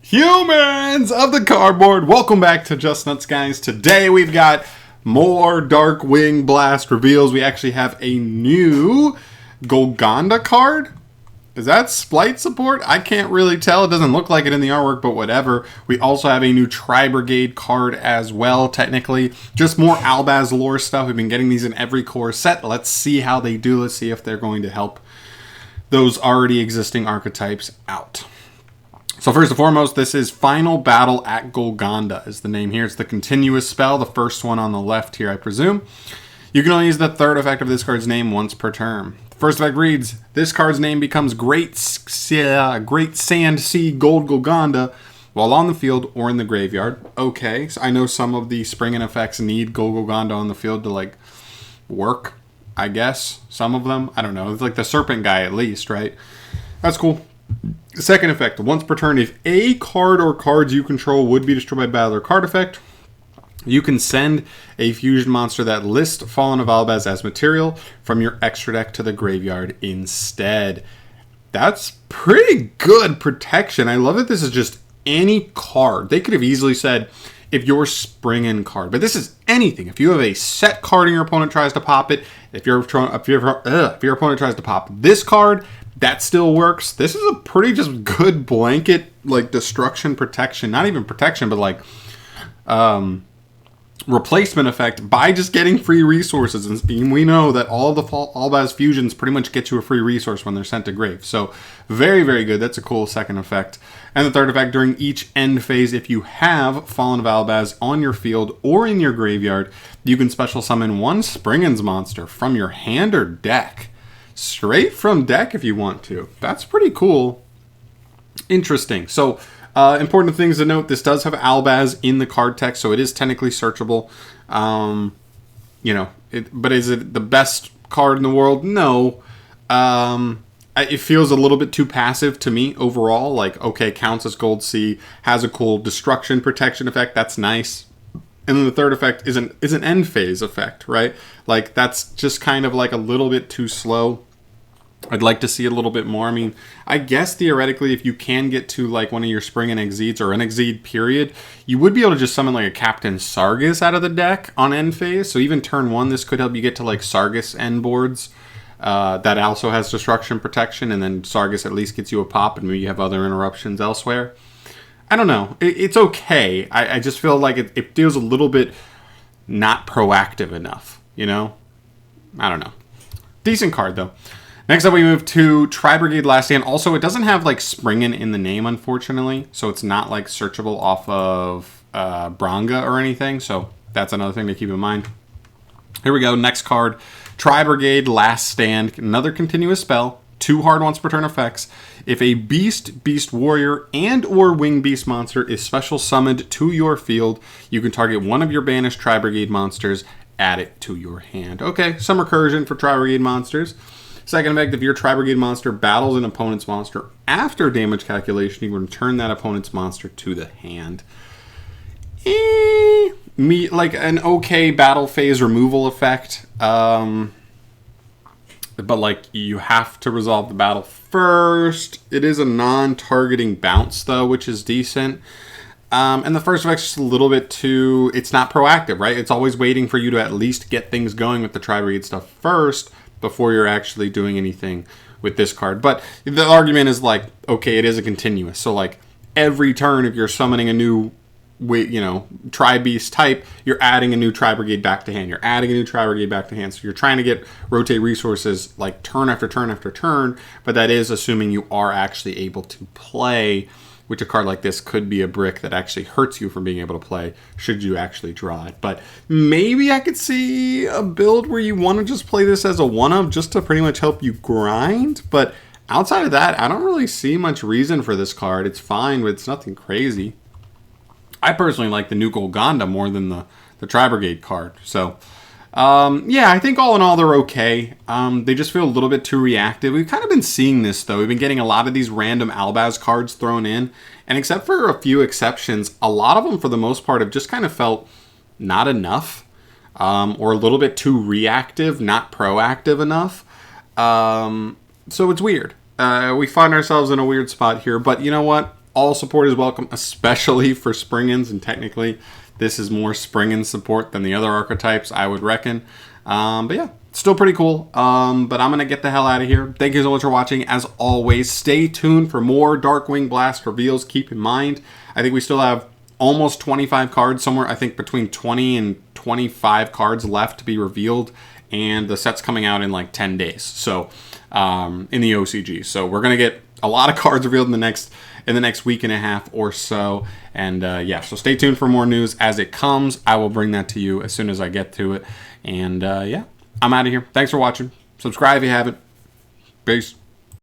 Humans of the cardboard, welcome back to Just Nuts, guys. Today we've got more Darkwing Blast reveals. We actually have a new Golgonda card. Is that Splight support? I can't really tell. It doesn't look like it in the artwork, but whatever. We also have a new Tri-Brigade card as well, technically. Just more ALBAZ lore stuff. We've been getting these in every core set. Let's see how they do. Let's see if they're going to help those already existing archetypes out. So first and foremost, this is Final Battle at Golgonda is the name here. It's the continuous spell, the first one on the left here, I presume. You can only use the third effect of this card's name once per turn. The first effect reads, this card's name becomes Great Sand Sea Gold Golgonda while on the field or in the graveyard. Okay, so I know some of the spring and effects need Gold Golgonda on the field to work, I guess. Some of them, I don't know. It's like the Serpent guy at least, right? That's cool. Second effect, once per turn, if a card or cards you control would be destroyed by battle or card effect, you can send a fusion monster that lists Fallen of ALBAZ as material from your extra deck to the graveyard instead. That's pretty good protection. I love that this is just any card. They could have easily said, if you're springing card, but this is anything. If you have a set card and your opponent tries to pop it, if your opponent tries to pop this card, that still works. This is a pretty just good blanket destruction protection. Not even protection, but replacement effect by just getting free resources. And we know that all the ALBAZ fusions pretty much get you a free resource when they're sent to grave. So very, very good. That's a cool second effect. And the third effect, during each end phase, if you have Fallen of ALBAZ on your field or in your graveyard, you can special summon one Springens monster from your hand or deck. Straight from deck if you want to. That's pretty cool. Interesting. So important things to note, this does have ALBAZ in the card text, so it is technically searchable. But is it the best card in the world? No. It feels a little bit too passive to me overall. Okay, counts as Gold Sea, has a cool destruction protection effect. That's nice. And then the third effect is an end phase effect, right? That's just kind of a little bit too slow. I'd like to see a little bit more. I mean, I guess theoretically, if you can get to one of your Spring and Exceeds or an Exceed period, you would be able to just summon a Captain Sargus out of the deck on end phase. So even turn one, this could help you get to Sargus end boards. That also has destruction protection, and then Sargus at least gets you a pop, and maybe you have other interruptions elsewhere. I don't know. It's okay. I just feel like it feels a little bit not proactive enough, I don't know. Decent card, though. Next up, we move to Tri-Brigade Last Stand. Also, it doesn't have Springen in the name, unfortunately, so it's not searchable off of Branga or anything, so that's another thing to keep in mind. Here we go. Next card, Tri-Brigade Last Stand. Another continuous spell. 2 hard once per turn effects. If a beast, beast warrior, and or winged beast monster is special summoned to your field, you can target one of your banished Tri-Brigade monsters, add it to your hand. Okay, some recursion for Tri-Brigade monsters. Second effect, if your Tri-Brigade monster battles an opponent's monster after damage calculation, you can return that opponent's monster to the hand. An okay battle phase removal effect. But you have to resolve the battle first. It is a non-targeting bounce though, which is decent. And the first effect's just a little bit too, it's not proactive, right? It's always waiting for you to at least get things going with the Tri-Brigade stuff first before you're actually doing anything with this card. But the argument is okay, it is a continuous. So every turn, if you're summoning a new Tri-Beast type, you're adding a new Tri-Brigade back to hand. You're adding a new Tri-Brigade back to hand. So you're trying to rotate resources turn after turn after turn, but that is assuming you are actually able to play, which a card like this could be a brick that actually hurts you from being able to play should you actually draw it. But maybe I could see a build where you want to just play this as a one-of just to pretty much help you grind. But outside of that, I don't really see much reason for this card. It's fine, but it's nothing crazy. I personally like the new Golgonda more than the Tri-Brigade card. So, yeah, I think all in all, they're okay. They just feel a little bit too reactive. We've kind of been seeing this, though. We've been getting a lot of these random ALBAZ cards thrown in. And except for a few exceptions, a lot of them, for the most part, have just kind of felt not enough. Or a little bit too reactive, not proactive enough. So it's weird. We find ourselves in a weird spot here. But you know what? All support is welcome, especially for Springans, and technically this is more Springan support than the other archetypes, I would reckon. But yeah, still pretty cool. But I'm going to get the hell out of here. Thank you so much for watching. As always, stay tuned for more Darkwing Blast reveals. Keep in mind, I think we still have almost 25 cards, somewhere I think between 20 and 25 cards left to be revealed, and the set's coming out in like 10 days. So in the OCG. So we're going to get a lot of cards revealed in the next week and a half or so. And yeah, so stay tuned for more news as it comes. I will bring that to you as soon as I get to it. And yeah, I'm out of here. Thanks for watching. Subscribe if you haven't. Peace.